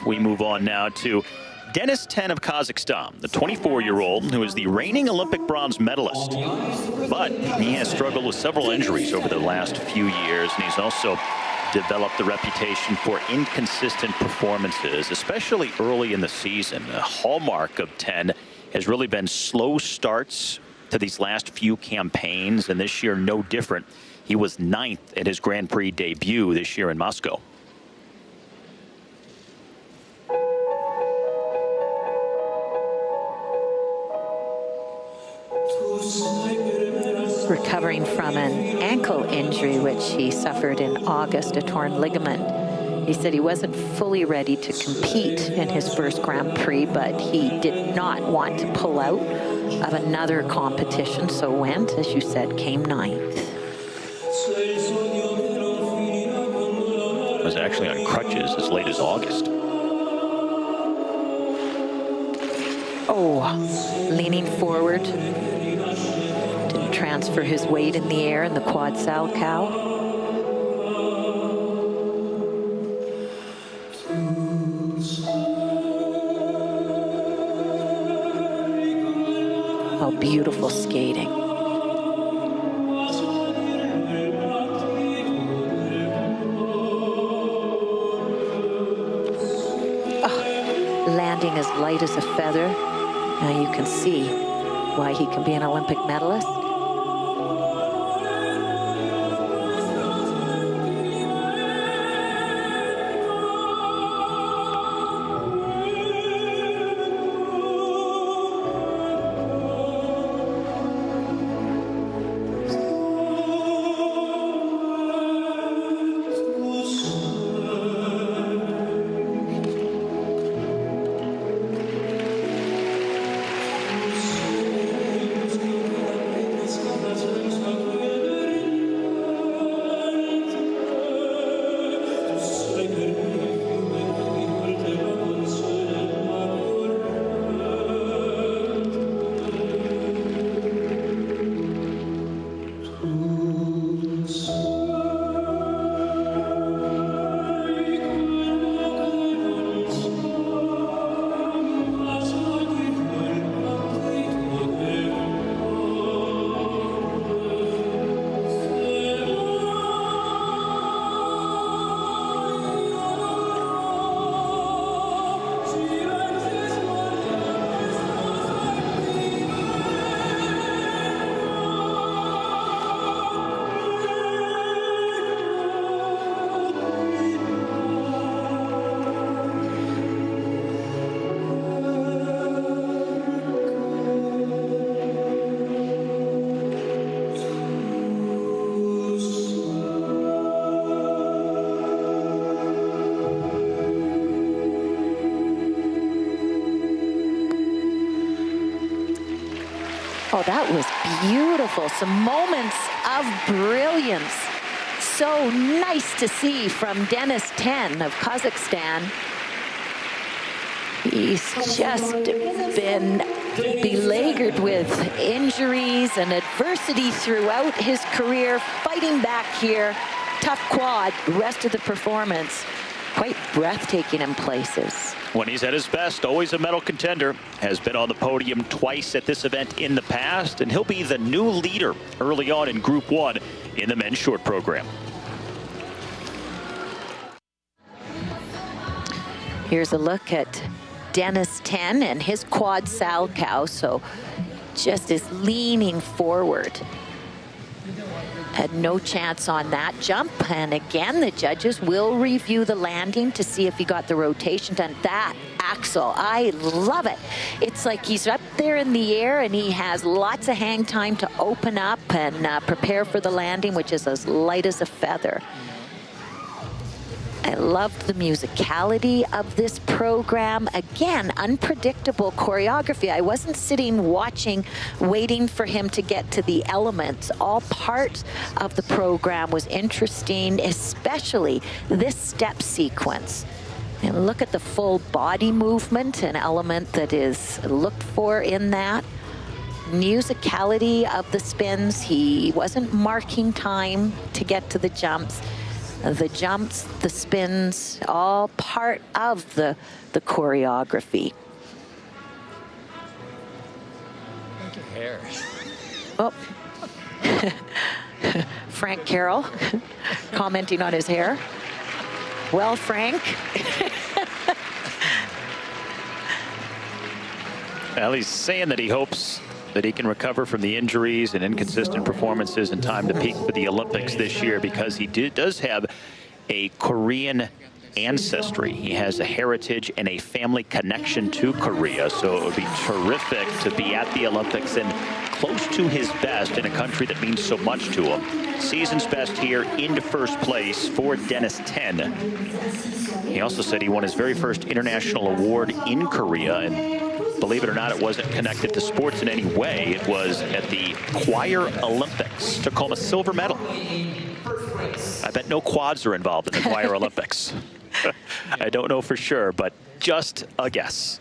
We move on now to Denis SP Kazakhstan, the 24-year-old who is the reigning Olympic bronze medalist. But he has struggled with several injuries over the last few years, and he's also developed a reputation for inconsistent performances, especially early in the season. The hallmark of 10 has really been slow starts to these last few campaigns, and this year no different. He was 9th at his Grand Prix debut this year in Moscow. Recovering from an ankle injury, which he suffered in August, a torn ligament. He said he wasn't fully ready to compete in his first Grand Prix, but he did not want to pull out of another competition, so went, as you said, came 9th. Was actually on crutches as late as August. Oh, leaning forward. Didn't transfer his weight in the air in the quad sal cow. Oh, beautiful skating. Landing as light as a feather. Now you can see why he can be an Olympic medalist. Oh, that was beautiful. Some moments of brilliance. So nice to see from Denis SP of Kazakhstan. He's just been beleaguered with injuries and adversity throughout his career, fighting back here. Tough quad, rest of the performance. Quite breathtaking in places. When he's at his best, always a medal contender. Has been on the podium twice at this event in the past, and he'll be the new leader early on in Group 1 in the men's short program. Here's a look at Denis SP and his quad sal cow, so just is leaning forward. Had no chance on that jump, and again the judges will review the landing to see if he got the rotation done. That axle, I love it. It's like he's up there in the air and he has lots of hang time to open up and prepare for the landing, which is as light as a feather. I loved the musicality of this program. Again, unpredictable choreography. I wasn't sitting watching, waiting for him to get to the elements. All parts of the program was interesting, especially this step sequence. And look at the full body movement, an element that is looked for in that. Musicality of the spins. He wasn't marking time to get to the jumps. the jumps, the spins, all part of the choreography. Look at hair. Oh. Frank Carroll commenting on his hair. Well, Frank. Well, he's saying that he hopes that he can recover from the injuries and inconsistent performances in time to peak for the Olympics this year, because he does have a Korean ancestry. He has a heritage and a family connection to Korea, so it would be terrific to be at the Olympics and close to his best in a country that means so much to him. Season's best here, into first place for Denis 10. He also said he won his very first international award in Korea, and believe it or not, it wasn't connected to sports in any way. It was at the Choir Olympics. Took home a silver medal. I bet no quads are involved in the Choir Olympics. I don't know for sure, but just a guess.